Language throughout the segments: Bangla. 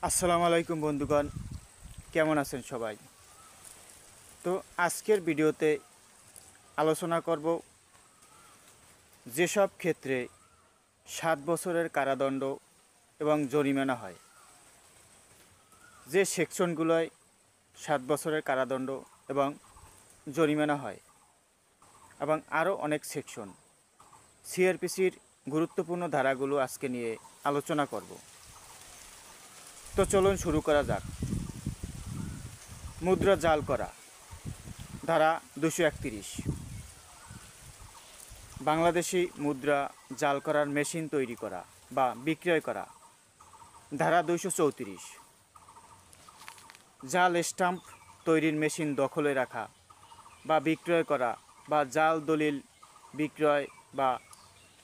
আসসালামু আলাইকুম বন্ধুগণ, কেমন আছেন সবাই? তো আজকের ভিডিওতে আলোচনা করব যেসব ক্ষেত্রে 7 বছরের কারাদণ্ড এবং জরিমানা হয়। যে সেকশনগুলোয় 7 বছরের কারাদণ্ড এবং জরিমানা হয় এবং আরও অনেক সেকশন, সিআরপিসির গুরুত্বপূর্ণ ধারাগুলো আজকে নিয়ে আলোচনা করব। তো চলুন শুরু করা যাক। মুদ্রা জাল করা, ধারা 231। বাংলাদেশি মুদ্রা জাল করার মেশিন তৈরি করা বা বিক্রয় করা, ধারা 234। জাল স্টাম্প তৈরির মেশিন দখলে রাখা বা বিক্রয় করা বা জাল দলিল বিক্রয় বা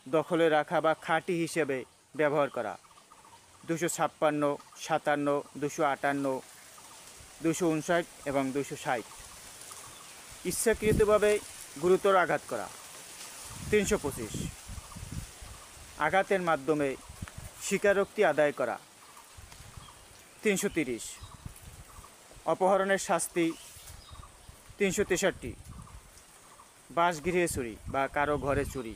দখলে রাখা বা খাঁটি হিসেবে ব্যবহার করা, 256, 57, 258, 259 এবং 260। ইচ্ছাকৃতভাবে গুরুতর আঘাত করা, 325। আঘাতের মাধ্যমে স্বীকারোক্তি আদায় করা, 330। অপহরণের শাস্তি, 363। বাসগৃহে চুরি বা কারো ঘরে চুরি,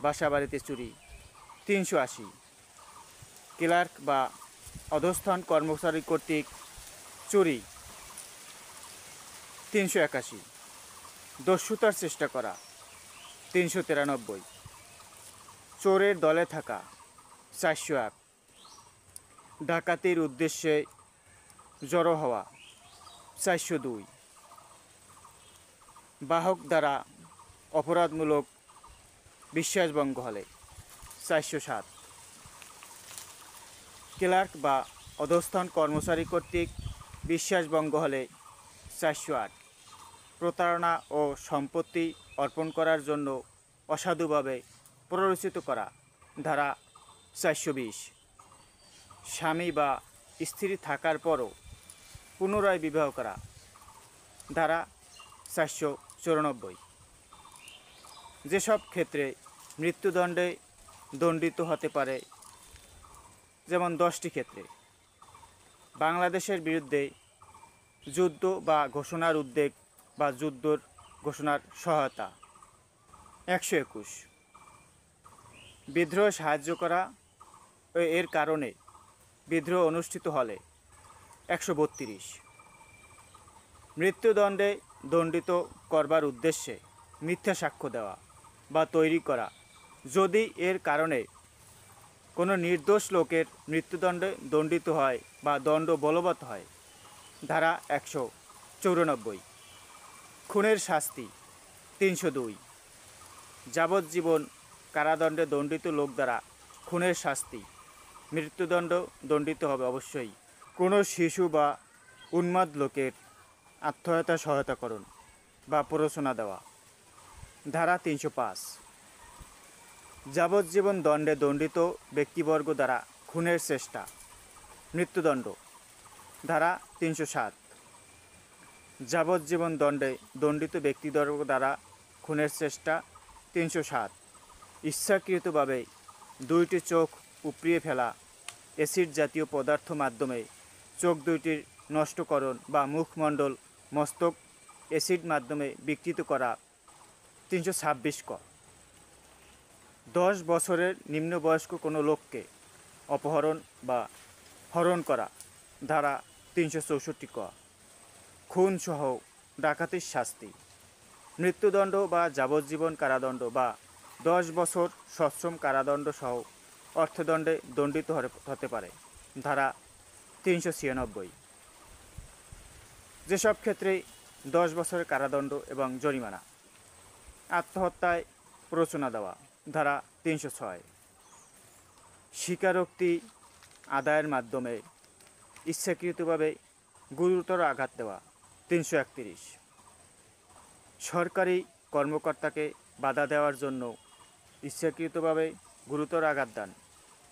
বাসাবাড়িতে চুরি, 380। ক্লার্ক বা অধস্থান কর্মচারী কর্তৃক চুরি, 381। দস্যুতার চেষ্টা করা, 393। চোরের দলে থাকা, 401। ডাকাতির উদ্দেশ্যে জড়ো হওয়া, 402। বাহক দ্বারা অপরাধমূলক বিশ্বাসভঙ্গ হলে, 407। ক্লার্ক বা অধস্থান কর্মচারী কর্তৃক বিশ্বাসভঙ্গ হলে, 408। প্রতারণা ও সম্পত্তি অর্পণ করার জন্য অসাধুভাবে প্ররোচিত করা, ধারা 420। স্বামী বা স্ত্রী থাকার পরও পুনরায় বিবাহ করা, ধারা 494। যেসব ক্ষেত্রে মৃত্যুদণ্ডে দণ্ডিত হতে পারে, যেমন 10টি ক্ষেত্রে: বাংলাদেশের বিরুদ্ধে যুদ্ধ বা ঘোষণার উদ্যোগ বা যুদ্ধর ঘোষণার সহায়তা, 121। বিদ্রোহ সাহায্য করা ও এর কারণে বিদ্রোহ অনুষ্ঠিত হলে, 132। মৃত্যুদণ্ডে দণ্ডিত করবার উদ্দেশ্যে মিথ্যা সাক্ষ্য দেওয়া বা তৈরি করা, যদি এর কারণে কোনো নির্দোষ লোকের মৃত্যুদণ্ডে দণ্ডিত হয় বা দণ্ড বলবৎ হয়, ধারা 194। খুনের শাস্তি, 302। যাবজ্জীবন কারাদণ্ডে দণ্ডিত লোক দ্বারা খুনের শাস্তি, মৃত্যুদণ্ড দণ্ডিত হবে অবশ্যই। কোনো শিশু বা উন্মাদ লোকের আত্মহত্যা সহায়তাকরণ বা প্ররোচনা দেওয়া, ধারা 305। যাবজ্জীবন দণ্ডে দণ্ডিত ব্যক্তিবর্গ দ্বারা খুনের চেষ্টা, মৃত্যুদণ্ড, ধারা 307। যাবজ্জীবন দণ্ডে দণ্ডিত ব্যক্তিবর্গ দ্বারা খুনের চেষ্টা, 307। ইচ্ছাকৃতভাবে 2টি চোখ উপড়িয়ে ফেলা, অ্যাসিড জাতীয় পদার্থ মাধ্যমে চোখ 2টির নষ্টকরণ বা মুখমণ্ডল মস্তক অ্যাসিড মাধ্যমে বিকৃত করা, 326 ক। 10 বছরের নিম্নবয়স্ক কোনো লোককে অপহরণ বা হরণ করা, ধারা 364 ক। খুনসহ ডাকাতির শাস্তি, মৃত্যুদণ্ড বা যাবজ্জীবন কারাদণ্ড বা 10 বছর সশ্রম কারাদণ্ড সহ অর্থদণ্ডে দণ্ডিত হতে পারে, ধারা 396। যেসব ক্ষেত্রে 10 বছরের কারাদণ্ড এবং জরিমানা: আত্মহত্যায় প্ররোচনা দেওয়া, ধারা 306। স্বীকারোক্তি আদায়ের মাধ্যমে ইচ্ছাকৃতভাবে গুরুতর আঘাত দেওয়া, 331। সরকারি কর্মকর্তাকে বাধা দেওয়ার জন্য ইচ্ছাকৃতভাবে গুরুতর আঘাত দান,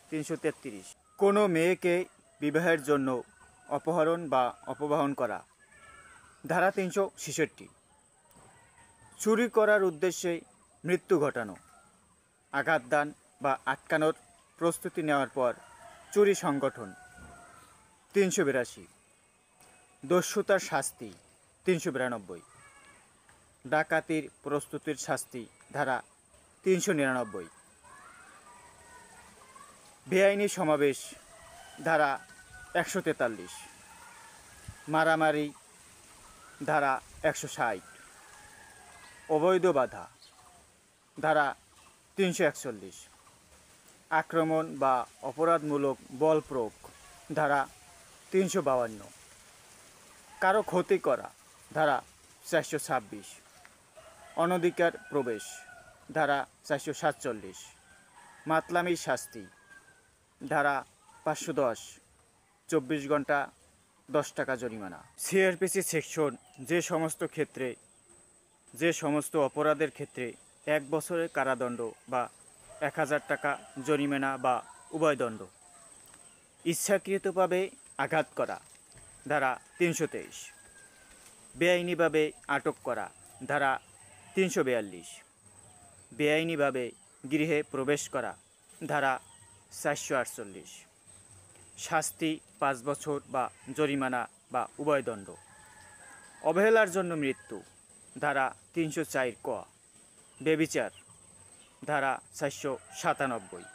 333। কোনো মেয়েকে বিবাহের জন্য অপহরণ বা অপহরণ করা, ধারা 366। চুরি করার উদ্দেশ্যে মৃত্যু ঘটানো, আঘাত দান বা আটকানোর প্রস্তুতি নেওয়ার পর চুরি সংগঠন, 382, দস্যুতার শাস্তি 392, ডাকাতির প্রস্তুতির শাস্তি ধারা 399, বেআইনি সমাবেশ ধারা 143, মারামারি ধারা 160, অবৈধ বাধা ধারা 341, আক্রমণ বা অপরাধমূলক বল প্রয়োগ ধারা 352, কারো ক্ষতি করা ধারা 426, অনধিকার প্রবেশ ধারা 447, মাতলামির শাস্তি ধারা 510, 24 ঘন্টা 10 টাকা জরিমানা। সিআরপিসি সেকশন যে সমস্ত অপরাধের ক্ষেত্রে 1 বছরের কারাদণ্ড বা 1000 টাকা জরিমানা বা উভয়দণ্ড। ইচ্ছাকৃতভাবে আঘাত করা ধারা 323, বেআইনিভাবে আটক করা ধারা 342, বেআইনিভাবে গৃহে প্রবেশ করা ধারা 448, শাস্তি 5 বছর বা জরিমানা বা উভয়দণ্ড। অবহেলার জন্য মৃত্যু ধারা 304 ক, ব্যভিচার ধারা 497,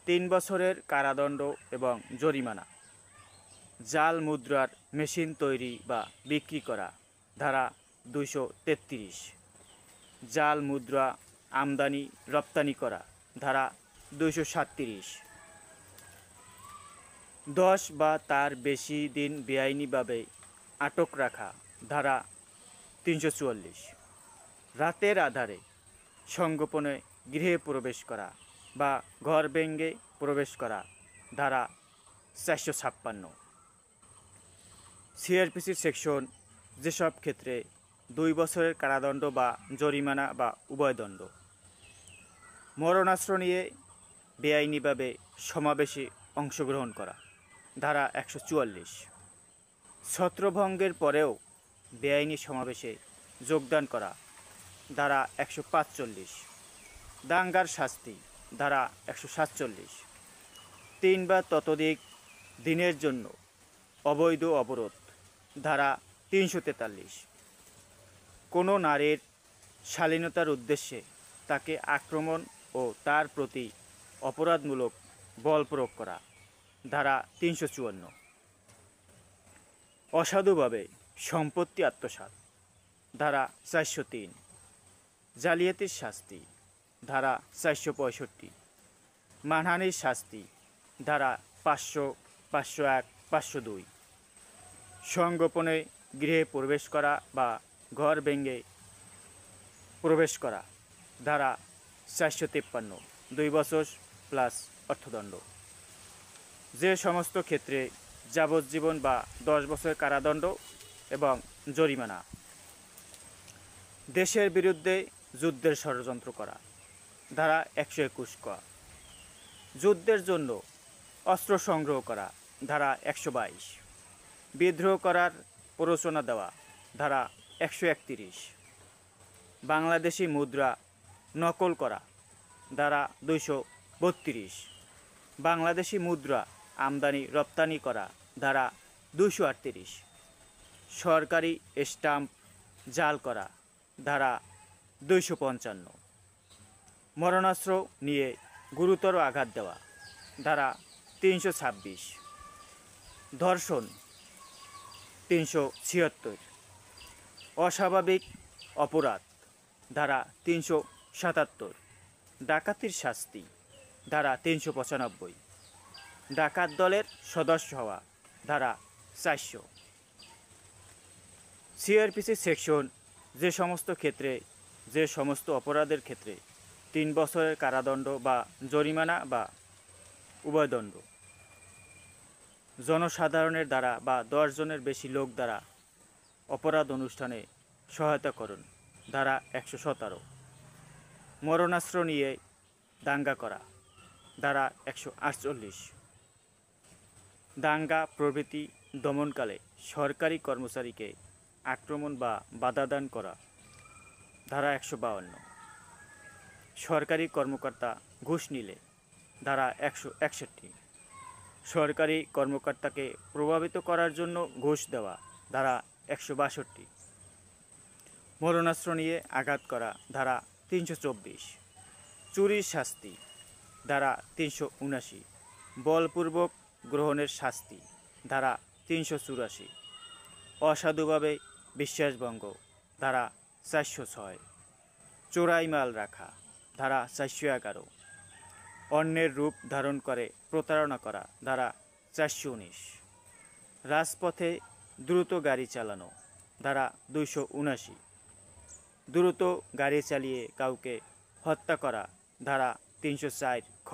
3 বছরের কারাদণ্ড এবং জরিমানা। জাল মুদ্রার মেশিন তৈরি বা বিক্রি করা ধারা 233, জাল মুদ্রা আমদানি রপ্তানি করা ধারা 237, 10 বা তার বেশি দিন বেআইনিভাবে আটক রাখা ধারা 344, রাতের আধারে সংগোপনে গৃহে প্রবেশ করা বা ঘর ভেঙে প্রবেশ করা ধারা 456। সিআরপিসির সেকশন যেসব ক্ষেত্রে 2 বছরের কারাদণ্ড বা জরিমানা বা উভয়দণ্ড। মরণাস্ত্র নিয়ে বেআইনিভাবে সমাবেশে অংশগ্রহণ করা ধারা 144, ছত্রভঙ্গের পরেও বেআইনি সমাবেশে যোগদান করা ধারা 145, দাঙ্গার শাস্তি ধারা 147, 3 বা ততোধিক দিনের জন্য অবৈধ অবরোধ ধারা 343, কোনো নারীর শালীনতার উদ্দেশ্যে তাকে আক্রমণ ও তার প্রতি অপরাধমূলক বল প্রয়োগ করা ধারা 354, অসাধুভাবে সম্পত্তি আত্মসাৎ ধারা 403, জালিয়াতির শাস্তি ধারা 465, মানহানির শাস্তি ধারা 500, 501, 502, সংগোপনে গৃহে প্রবেশ করা বা ঘর ভেঙে প্রবেশ করা ধারা 453, 2 বছর প্লাস অর্থদণ্ড। যে সমস্ত ক্ষেত্রে যাবজ্জীবন বা 10 বছরের কারাদণ্ড এবং জরিমানা। দেশের বিরুদ্ধে যুদ্ধের ষড়যন্ত্র করা ধারা 121 ক, যুদ্ধের জন্য অস্ত্র সংগ্রহ করা ধারা 122, বিদ্রোহ করার প্ররোচনা দেওয়া ধারা 131, বাংলাদেশি মুদ্রা নকল করা ধারা 232, বাংলাদেশি মুদ্রা আমদানি রপ্তানি করা ধারা 238, সরকারি স্টাম্প জাল করা ধারা 255, মরণাস্ত্র নিয়ে গুরুতর আঘাত দেওয়া ধারা 326, ধর্ষণ 376, অস্বাভাবিক অপরাধ ধারা 377, ডাকাতির শাস্তি ধারা 395, ডাকাত দলের সদস্য হওয়া ধারা 400। সিআরপিসি সেকশন যে সমস্ত অপরাধের ক্ষেত্রে 3 বছরের কারাদণ্ড বা জরিমানা বা উভয়দণ্ড। জনসাধারণের দ্বারা বা 10 জনের বেশি লোক দ্বারা অপরাধ অনুষ্ঠানে সহায়তা করুন ধারা 117, মরণাস্ত্র নিয়ে দাঙ্গা করা ধারা 148, দাঙ্গা প্রভৃতি দমনকালে সরকারি কর্মচারীকে আক্রমণ বা বাধাদান করা ধারা 152, সরকারি কর্মকর্তা ঘুষ নিলে ধারা 161, সরকারি কর্মকর্তাকে প্রভাবিত করার জন্য ঘুষ দেওয়া, ধারা 162। মরণাস্ত্র নিয়ে আঘাত করা, ধারা 324। চুরির শাস্তি, ধারা 379। বলপূর্বক গ্রহণের শাস্তি, ধারা 384। অসাধুভাবে বিশ্বাসভঙ্গ, ধারা 406। চোরাই মাল রাখা, ধারা 411। অন্যের রূপ ধারণ করে প্রতারণা করা, ধারা 419। রাজপথে দ্রুত গাড়ি চালানো, ধারা 279। দ্রুত গাড়ি চালিয়ে কাউকে হত্যা করা, ধারা 304 খ।